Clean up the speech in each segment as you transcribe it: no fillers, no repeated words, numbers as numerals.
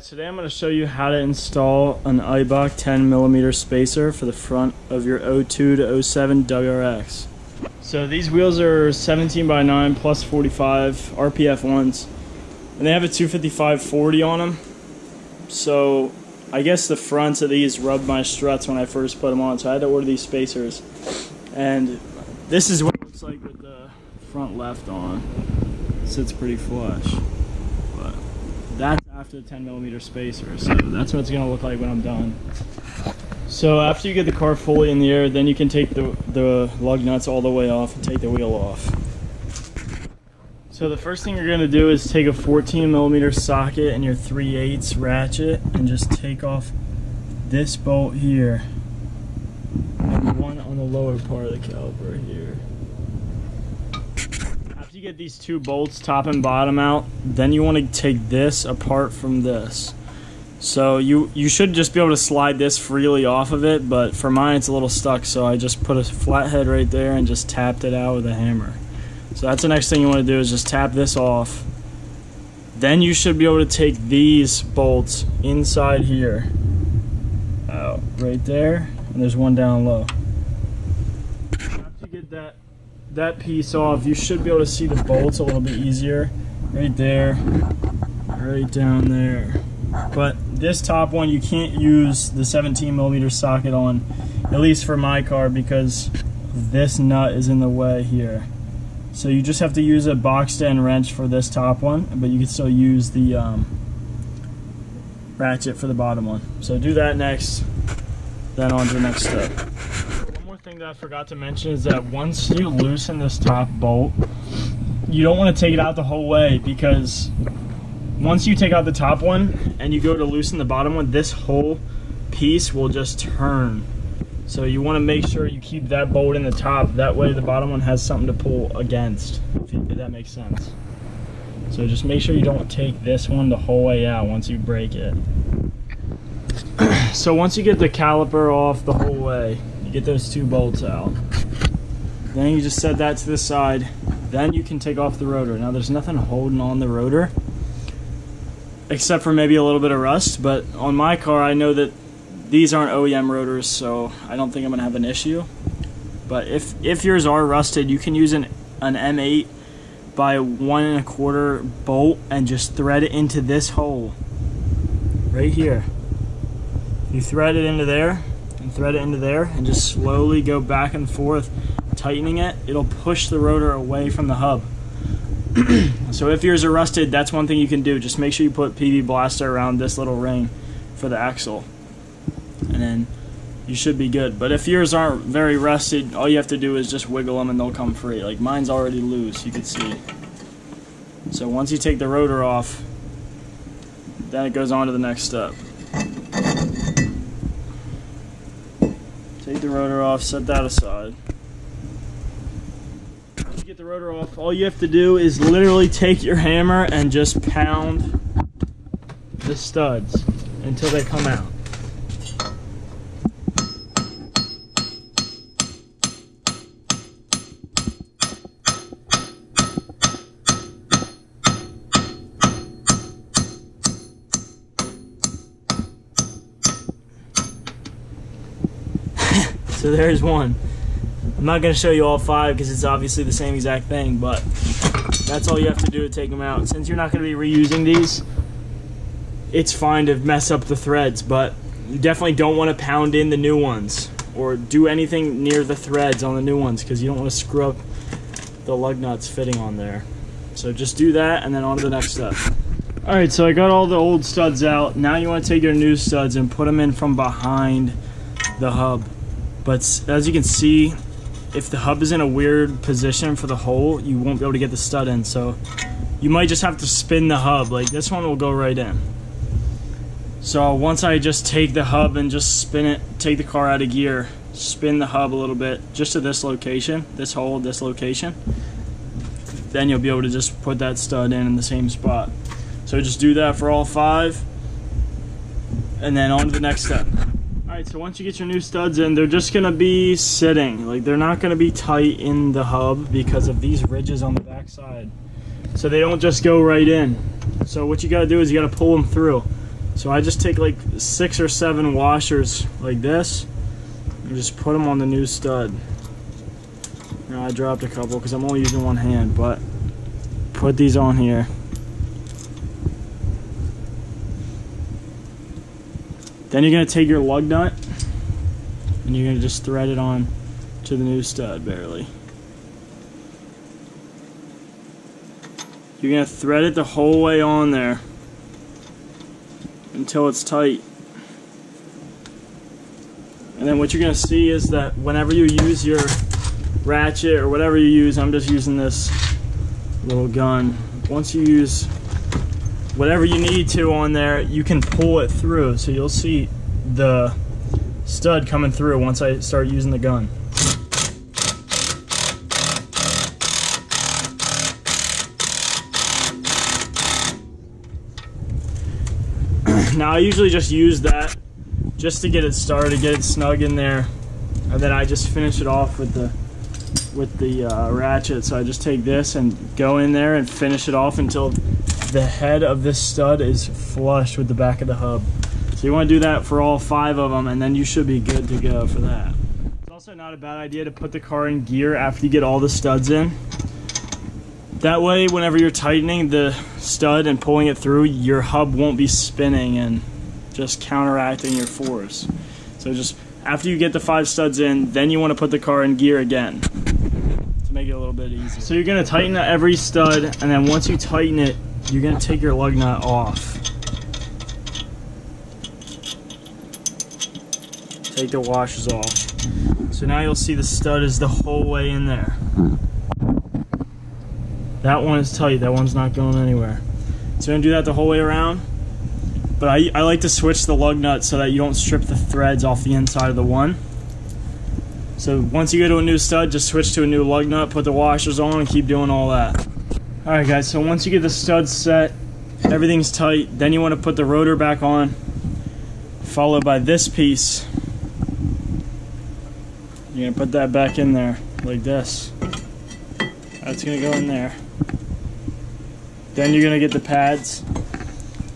Alright, today I'm going to show you how to install an Eibach 10mm spacer for the front of your 02 to 07 Wrx. So these wheels are 17x9 plus 45 RPF ones, and they have a 255/40 on them. So I guess the fronts of these rubbed my struts when I first put them on, so I had to order these spacers. And this is what it looks like with the front left on. It sits pretty flush. But that's after the 10mm spacer, so that's what it's going to look like when I'm done. So after you get the car fully in the air, then you can take the lug nuts all the way off and take the wheel off. So the first thing you're going to do is take a 14mm socket and your 3/8 ratchet and just take off this bolt here and the one on the lower part of the caliper here. After you get these two bolts top and bottom out, then you want to take this apart from this. So you should just be able to slide this freely off of it, but for mine it's a little stuck, so I just put a flathead right there and just tapped it out with a hammer. So that's the next thing you want to do, is just tap this off. Then you should be able to take these bolts inside here out right there, and there's one down low. After you get that piece off, you should be able to see the bolts a little bit easier. Right there, right down there. But this top one you can't use the 17mm socket on, at least for my car, because this nut is in the way here. So you just have to use a boxed in wrench for this top one, but you can still use the ratchet for the bottom one. So do that next, then on to the next step. One more thing that I forgot to mention is that once you loosen this top bolt, you don't want to take it out the whole way, because once you take out the top one and you go to loosen the bottom one, this whole piece will just turn. So you want to make sure you keep that bolt in the top, that way the bottom one has something to pull against, if that makes sense. So just make sure you don't take this one the whole way out once you break it. So once you get the caliper off the whole way, you get those two bolts out. Then you just set that to the side. Then you can take off the rotor. Now there's nothing holding on the rotor, except for maybe a little bit of rust, but on my car I know that these aren't OEM rotors, so I don't think I'm gonna have an issue. But if yours are rusted, you can use an M8 by 1 1/4 bolt and just thread it into this hole right here. You thread it into there and thread it into there and just slowly go back and forth tightening it. It'll push the rotor away from the hub. So if yours are rusted, that's one thing you can do. Just make sure you put PV Blaster around this little ring for the axle, and then you should be good. But if yours aren't very rusted, all you have to do is just wiggle them and they'll come free. Like mine's already loose, you can see. So once you take the rotor off, then it goes on to the next step. Take the rotor off, set that aside. Get the rotor off, all you have to do is literally take your hammer and just pound the studs until they come out. So there's one. I'm not going to show you all 5 because it's obviously the same exact thing, but that's all you have to do to take them out. Since you're not going to be reusing these, it's fine to mess up the threads, but you definitely don't want to pound in the new ones or do anything near the threads on the new ones, because you don't want to screw up the lug nuts fitting on there. So just do that and then on to the next step. Alright, so I got all the old studs out. Now you want to take your new studs and put them in from behind the hub. But as you can see, if the hub is in a weird position for the hole, you won't be able to get the stud in. So you might just have to spin the hub. Like this one will go right in. So once I just take the hub and just spin it, take the car out of gear, spin the hub a little bit just to this location, this hole, this location, then you'll be able to just put that stud in the same spot. So just do that for all 5, and then on to the next step. Alright, so once you get your new studs in, they're just going to be sitting. Like, they're not going to be tight in the hub because of these ridges on the back side. So they don't just go right in. So what you got to do is you got to pull them through. So I just take like 6 or 7 washers like this and just put them on the new stud. Now I dropped a couple because I'm only using one hand, but put these on here. Then you're going to take your lug nut and you're going to just thread it on to the new stud barely. You're going to thread it the whole way on there until it's tight. And then what you're going to see is that whenever you use your ratchet or whatever you use, I'm just using this little gun. Once you use whatever you need to on there, you can pull it through. So you'll see the stud coming through once I start using the gun. Now I usually just use that just to get it started, get it snug in there, and then I just finish it off with the ratchet. So I just take this and go in there and finish it off until the head of this stud is flush with the back of the hub. So you want to do that for all 5 of them, and then you should be good to go for that. It's also not a bad idea to put the car in gear after you get all the studs in. That way, whenever you're tightening the stud and pulling it through, your hub won't be spinning and just counteracting your force. So just after you get the 5 studs in, then you want to put the car in gear again to make it a little bit easier. So you're going to tighten every stud, and then once you tighten it, you're going to take your lug nut off. Take the washers off. So now you'll see the stud is the whole way in there. That one is tight, that one's not going anywhere. So you're gonna do that the whole way around. But I like to switch the lug nut so that you don't strip the threads off the inside of the one. So once you go to a new stud, just switch to a new lug nut, put the washers on, and keep doing all that. Alright guys, so once you get the studs set, everything's tight, then you want to put the rotor back on, followed by this piece. You're gonna put that back in there, like this. That's gonna go in there. Then you're gonna get the pads,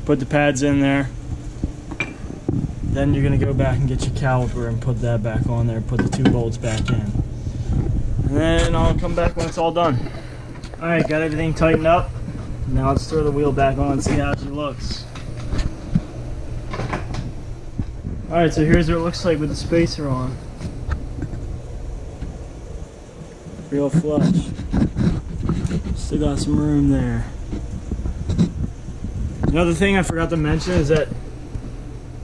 put the pads in there. Then you're gonna go back and get your caliper and put that back on there, put the 2 bolts back in. And then I'll come back when it's all done. Alright, got everything tightened up. Now let's throw the wheel back on and see how she looks. Alright, so here's what it looks like with the spacer on. Real flush. Still got some room there. Another thing I forgot to mention is that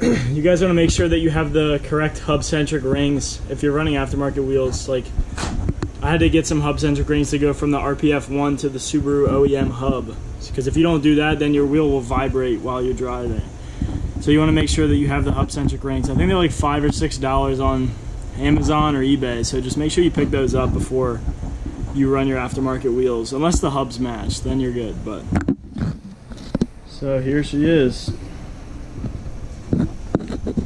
you guys want to make sure that you have the correct hub-centric rings if you're running aftermarket wheels. Like, I had to get some hub-centric rings to go from the RPF1 to the Subaru OEM hub, because if you don't do that, then your wheel will vibrate while you're driving. So you want to make sure that you have the hub-centric rings. I think they're like $5 or $6 on Amazon or eBay, so just make sure you pick those up before you run your aftermarket wheels, unless the hubs match, then you're good. But so here she is.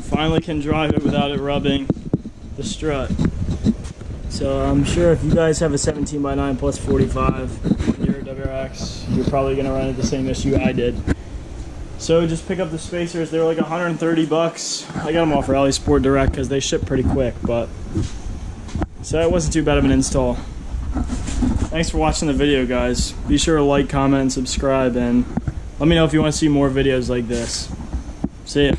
Finally can drive it without it rubbing the strut. So I'm sure if you guys have a 17x9 plus 45 on your WRX, you're probably gonna run into the same issue I did. So just pick up the spacers. They were like 130 bucks. I got them off Rally Sport Direct because they ship pretty quick, but so it wasn't too bad of an install. Thanks for watching the video, guys. Be sure to like, comment, and subscribe, and let me know if you want to see more videos like this. See ya.